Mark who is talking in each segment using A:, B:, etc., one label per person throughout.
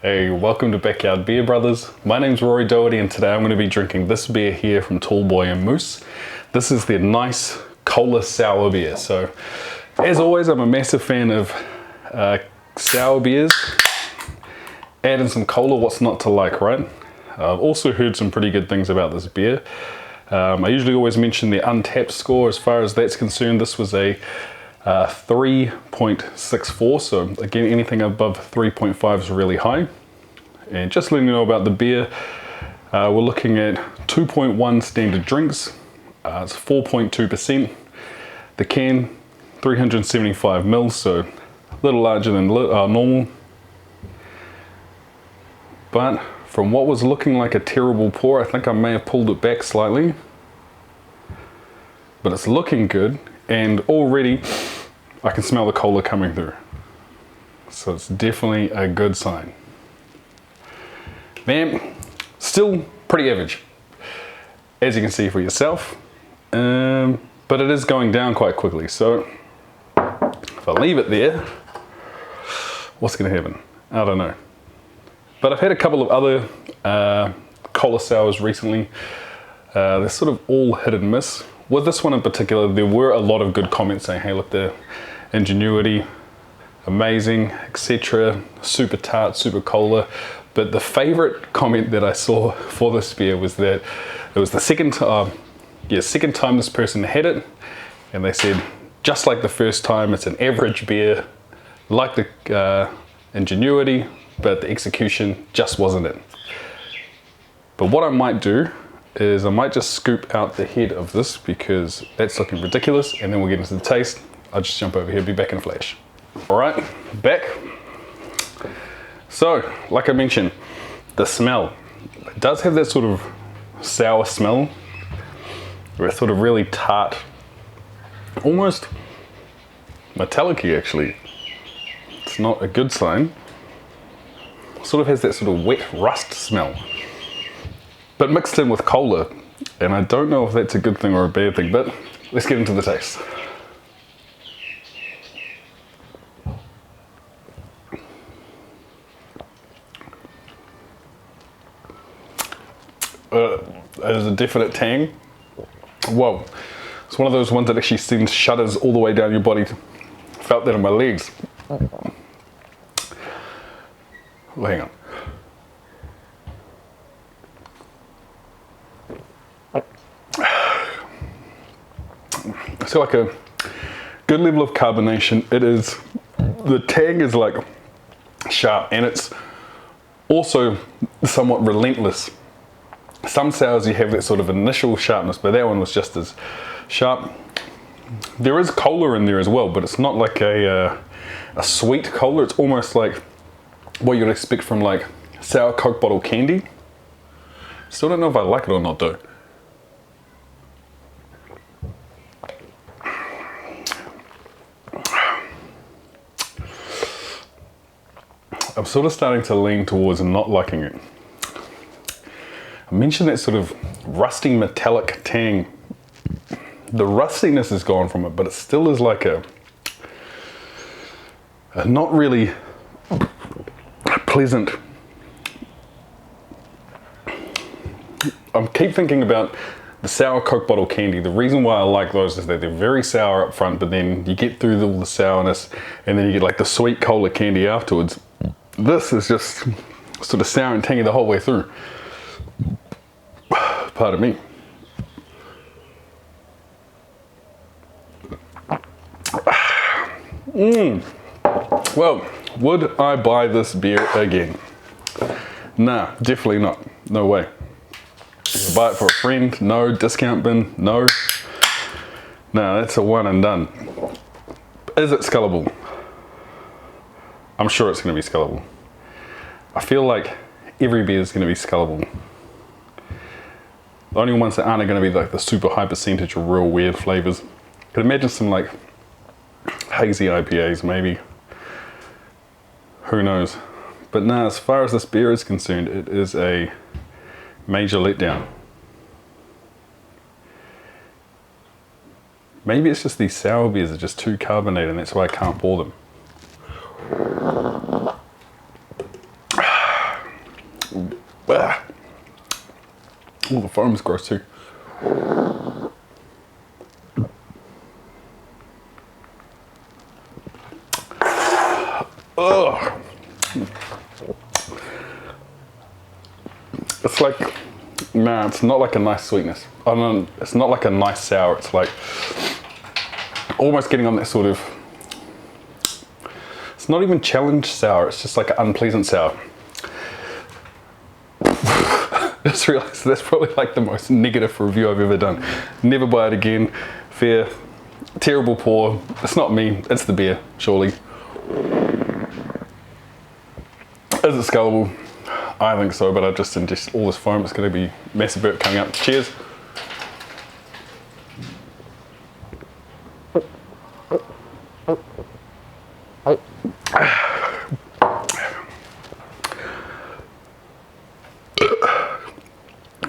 A: Hey, welcome to Backyard Beer Brothers. My name's Rory Doherty and today I'm going to be drinking this beer here from Tallboy and Moose. This is their nice cola sour beer. So, as always, I'm a massive fan of sour beers. Add in some cola, what's not to like, right? I've also heard some pretty good things about this beer. I usually always mention the untapped score. As far as that's concerned, this was a 3.64, so again anything above 3.5 is really high. And just letting you know about the beer, we're looking at 2.1 standard drinks. It's 4.2%. The can 375 mils, so a little larger than normal, but from what was looking like a terrible pour, I think I may have pulled it back slightly, but it's looking good. And already I can smell the cola coming through. So it's definitely a good sign. Man, still pretty average, as you can see for yourself. But it is going down quite quickly. So if I leave it there, what's gonna happen? I don't know. But I've had a couple of other cola sours recently. They're sort of all hit and miss. With this one in particular, there were a lot of good comments saying, hey, look, the ingenuity, amazing, etc. Super tart, super cola. But the favorite comment that I saw for this beer was that it was the second time this person had it, and they said, just like the first time, it's an average beer, like the ingenuity, but the execution just wasn't it. But what I might do is I might just scoop out the head of this because that's looking ridiculous, and then we'll get into the taste. I'll just jump over here, be back in a flash. All right, back. So, like I mentioned, the smell. It does have that sort of sour smell, or a sort of really tart, almost metallic-y actually. It's not a good sign. Sort of has that sort of wet rust smell, but mixed in with cola, and I don't know if that's a good thing or a bad thing, but let's get into the taste. There's a definite tang. Whoa, it's one of those ones that actually sends shudders all the way down your body. Felt that in my legs. Oh, hang on. So like a good level of carbonation. It is, the tang is like sharp, and it's also somewhat relentless. Some sours you have that sort of initial sharpness, but that one was just as sharp. There is cola in there as well, but it's not like a sweet cola. It's almost like what you'd expect from like sour Coke bottle candy. Still don't know if I like it or not though. I'm sort of starting to lean towards not liking it. I mentioned that sort of rusty metallic tang. The rustiness is gone from it, but it still is like a not really pleasant. I keep thinking about the sour Coke bottle candy. The reason why I like those is that they're very sour up front, but then you get through all the sourness, and then you get like the sweet cola candy afterwards. This is just sort of sour and tangy the whole way through. Pardon me. Well, would I buy this beer again? Nah, definitely not. No way. Buy it for a friend? No. Discount bin? No. No, that's a one and done. Is it scullable? I'm sure it's going to be scullable. I feel like every beer is going to be scullable. The only ones that aren't are going to be like the super high percentage or real weird flavors. I could imagine some like hazy IPAs maybe. Who knows? But nah, as far as this beer is concerned, it is a major letdown. Maybe it's just these sour beers are just too carbonated and that's why I can't pour them. Ah. Oh, the foam's gross too. Ugh. It's like, nah, it's not like a nice sweetness. I don't know, it's not like a nice sour. It's like almost getting on that sort of, it's not even challenge sour. It's just like an unpleasant sour. I just realized that's probably like the most negative review I've ever done. Never buy it again. Fair. Terrible pour. It's not me, it's the beer, surely. Is it scullable? I think so, but I just ingest all this foam. It's going to be massive burp coming up. Cheers.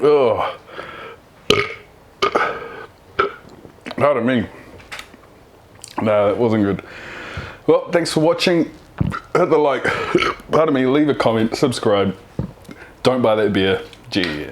A: Oh. Pardon me. No, that wasn't good. Well, thanks for watching. Hit the like. Pardon me, leave a comment, subscribe. Don't buy that beer. Gee.